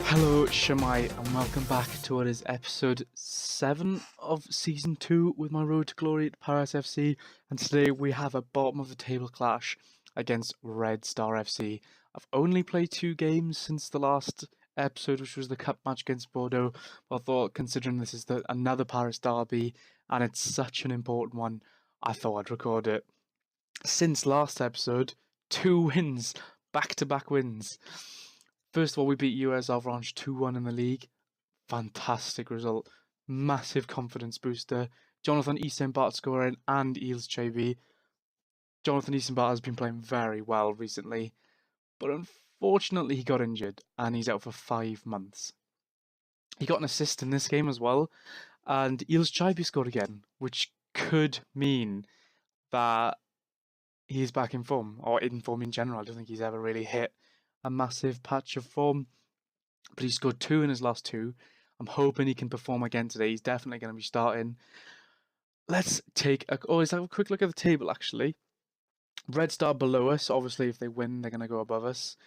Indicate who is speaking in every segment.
Speaker 1: Hello, Shamai, and welcome back to what is episode 7 of season 2 with my Road to Glory at Paris FC. And today we have a bottom of the table clash against Red Star FC. I've only played 2 games since the last episode, which was the cup match against Bordeaux. But I thought, considering this is another Paris derby and it's such an important one, I thought I'd record it. Since last episode, 2 wins, back-to-back wins. First of all, we beat US Avranches 2-1 in the league. Fantastic result. Massive confidence booster. Jonathan Eastenbart scoring and Eels Chaby. Jonathan Eastenbart has been playing very well recently, but unfortunately he got injured and he's out for 5 months. He got an assist in this game as well, and Eels Chaby scored again, which could mean that he's back in form, or in form in general. I don't think he's ever really hit a massive patch of form, but he scored 2 in his last 2. I'm hoping he can perform again today. He's definitely going to be starting. Let's take a quick look at the table, actually. Red Star below us. Obviously, if they win, they're going to go above us.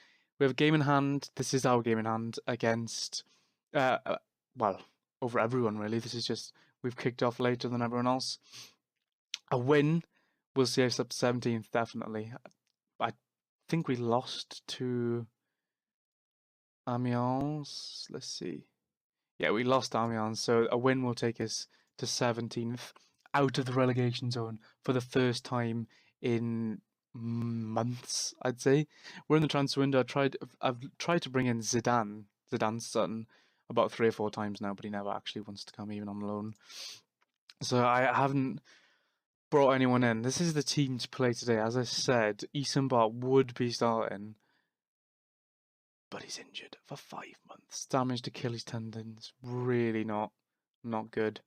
Speaker 1: We have a game in hand. This is our game in hand against, over everyone, really. This is just, we've kicked off later than everyone else. A win will see us up to 17th, definitely. I think we lost to Amiens. Let's see. Yeah, we lost Amiens, so a win will take us to 17th, out of the relegation zone for the first time in months, I'd say. We're in the transfer window. I've tried to bring in Zidane's son, about 3 or 4 times now, but he never actually wants to come, even on loan. So I haven't brought anyone in. This is the team to play today. As I said, Eastenbart would be starting, but he's injured for 5 months. Damaged Achilles tendons. Really not good.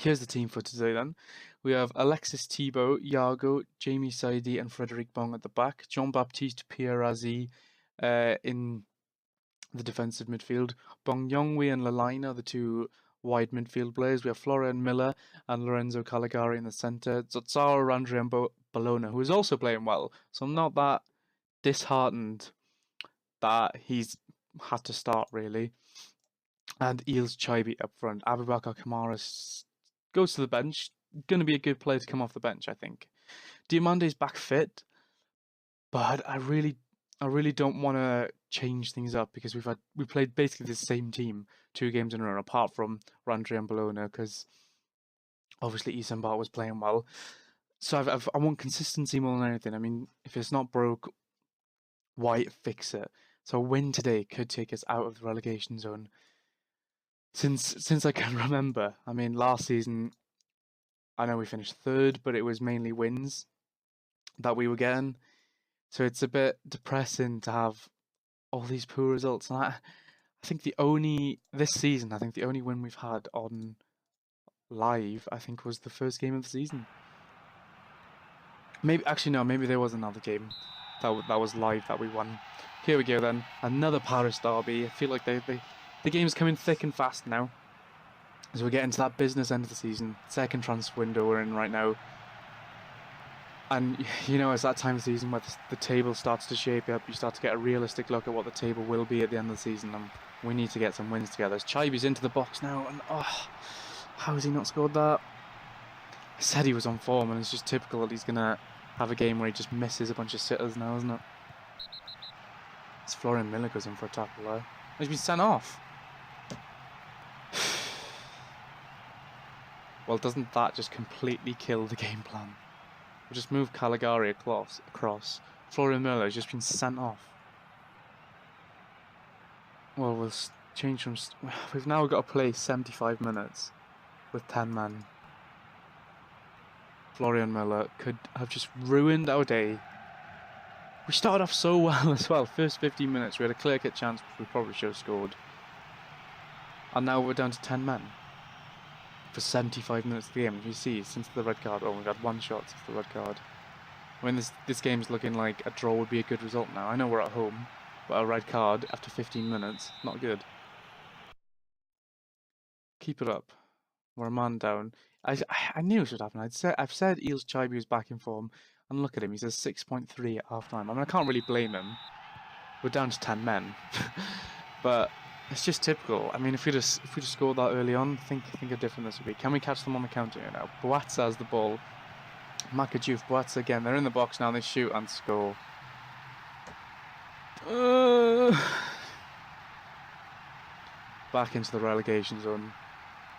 Speaker 1: Here's the team for today then. We have Alexis Thibault, Yago, Jamie Saidi and Frederic Bong at the back. Jean-Baptiste Pierrazzi in the defensive midfield. Bong Yongwei and Lalina are the 2 wide midfield players. We have Florian Miller and Lorenzo Caligari in the centre. Zotzaro, Randri and Bologna, who is also playing well. So I'm not that disheartened that he's had to start, really. And Eels Chaby up front. Abubakar Kamara goes to the bench. Going to be a good player to come off the bench, I think. Diamande's back fit, but I really don't want to change things up because we played basically the same team 2 games in a row, apart from Randri and Bologna, because obviously Eastenbart was playing well. So I want consistency more than anything. I mean, if it's not broke, why fix it? So a win today could take us out of the relegation zone. Since I can remember, I mean, last season, I know we finished 3rd, but it was mainly wins that we were getting. So it's a bit depressing to have all these poor results. And I think this season, I think the only win we've had on live, I think, was the first game of the season. Maybe there was another game that was live that we won. Here we go then, another Paris derby. I feel like the game's coming thick and fast now. As we get into that business end of the season, second transfer window we're in right now. And, you know, it's that time of the season where the table starts to shape up. You start to get a realistic look at what the table will be at the end of the season. And we need to get some wins together. As Chaby's into the box now, and how has he not scored that? I said he was on form, and it's just typical that he's going to have a game where he just misses a bunch of sitters now, isn't it? It's Florian Miller goes in for a tackle there. He's been sent off. Well, doesn't that just completely kill the game plan? We'll just move Caligari across. Florian Miller has just been sent off. Well, we'll change from... We've now got to play 75 minutes with 10 men. Florian Miller could have just ruined our day. We started off so well as well. First 15 minutes, we had a clear-cut chance, which we probably should have scored. And now we're down to 10 men for 75 minutes of the game. If you see, since the red card, we've had 1 shot since the red card. I mean, this game's looking like a draw would be a good result now. I know we're at home, but a red card after 15 minutes, not good. Keep it up. We're a man down. I knew it should happen. I've said Eels Chaby was back in form, and look at him. He's a 6.3 at half time. I mean, I can't really blame him. We're down to 10 men, but It's just typical. I mean, if we just scored that early on, think how different this would be. Can we catch them on the counter here now? Boatza has the ball. Makadjouf, Boatza again. They're in the box now. They shoot and score. Back into the relegation zone.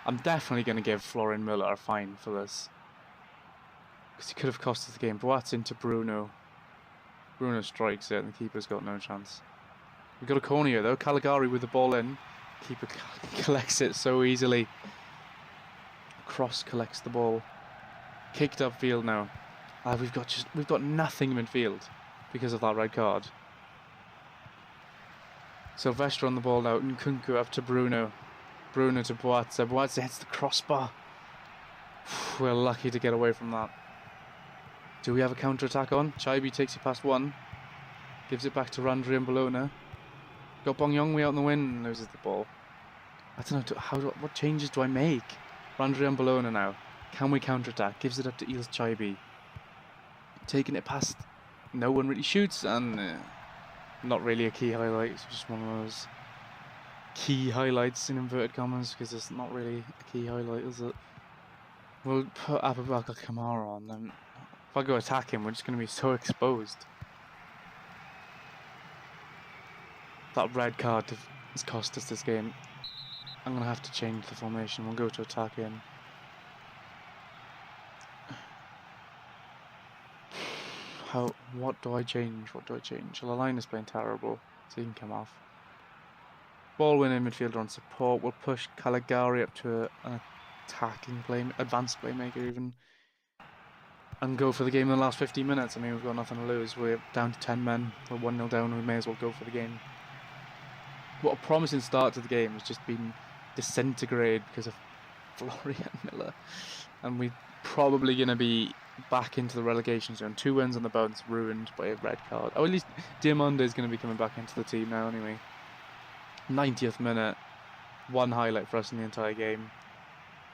Speaker 1: I'm definitely going to give Florian Müller a fine for this, because he could have cost us the game. Boatza into Bruno. Bruno strikes it and the keeper's got no chance. We've got a corner here though. Caligari with the ball in. Keeper collects it so easily. Cross collects the ball. Kicked upfield now. We've got nothing in midfield because of that red card. Silvestre on the ball now. Nkunku up to Bruno. Bruno to Boatza. Boatza hits the crossbar. We're lucky to get away from that. Do we have a counter-attack on? Chaibi takes it past one. Gives it back to Randri and Bologna. Got Bong Yongwei out in the wind and loses the ball. I don't know, what changes do I make? Randri and Bologna now. Can we counter-attack? Gives it up to Eels Chaibi. Taking it past. No one really shoots, and not really a key highlight. It's just one of those key highlights in inverted commas, because it's not really a key highlight, is it? We'll put Abubakar Kamara on, then if I go attack him, we're just going to be so exposed. That red card has cost us this game. I'm going to have to change the formation. We'll go to attack in. What do I change? Lalline is playing terrible, so he can come off. Ball winning midfielder on support. We'll push Caligari up to an attacking advanced playmaker even, and go for the game in the last 15 minutes. I mean, we've got nothing to lose. We're down to 10 men. We're 1-0 down. We may as well go for the game. What a promising start to the game has just been disintegrated because of Florian Müller, and we're probably going to be back into the relegation zone. 2 wins on the bounce, ruined by a red card. Oh, at least Diamande is going to be coming back into the team now anyway. 90th minute, one highlight for us in the entire game,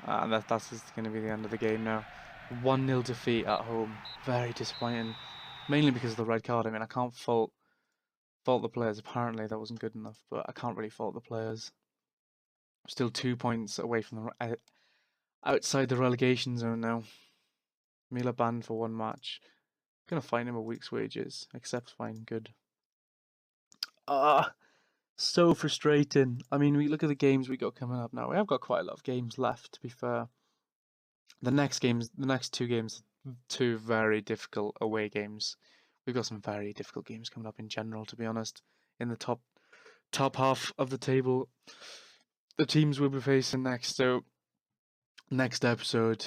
Speaker 1: and that's just going to be the end of the game now. 1-0 defeat at home, very disappointing, mainly because of the red card. I mean, I can't fault the players. Apparently that wasn't good enough, but I can't really fault the players. Still 2 points away from the outside the relegation zone now. Mila banned for 1 match. Gonna fine him a week's wages. Accept fine, good. So frustrating. I mean, we look at the games we got coming up now. We have got quite a lot of games left, to be fair. The next 2 games, 2 very difficult away games. We've got some very difficult games coming up in general, to be honest. In the top half of the table, the teams we'll be facing next. So, next episode,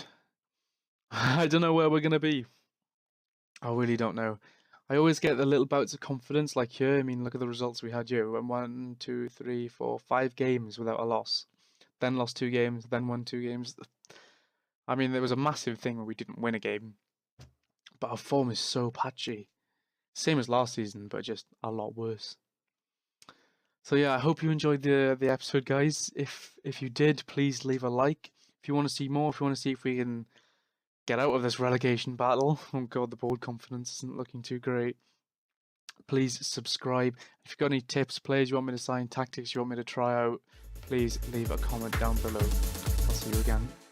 Speaker 1: I don't know where we're going to be. I really don't know. I always get the little bouts of confidence like here. I mean, look at the results we had here. We went 1, 2, 3, 4, 5 games without a loss. Then lost 2 games, then won 2 games. I mean, there was a massive thing where we didn't win a game. But our form is so patchy. Same as last season, but just a lot worse. So yeah, I hope you enjoyed the episode, guys. If you did, please leave a like. If you want to see more, if you want to see if we can get out of this relegation battle. Oh god, the board confidence isn't looking too great. Please subscribe. If you've got any tips, players you want me to sign, tactics you want me to try out, please leave a comment down below. I'll see you again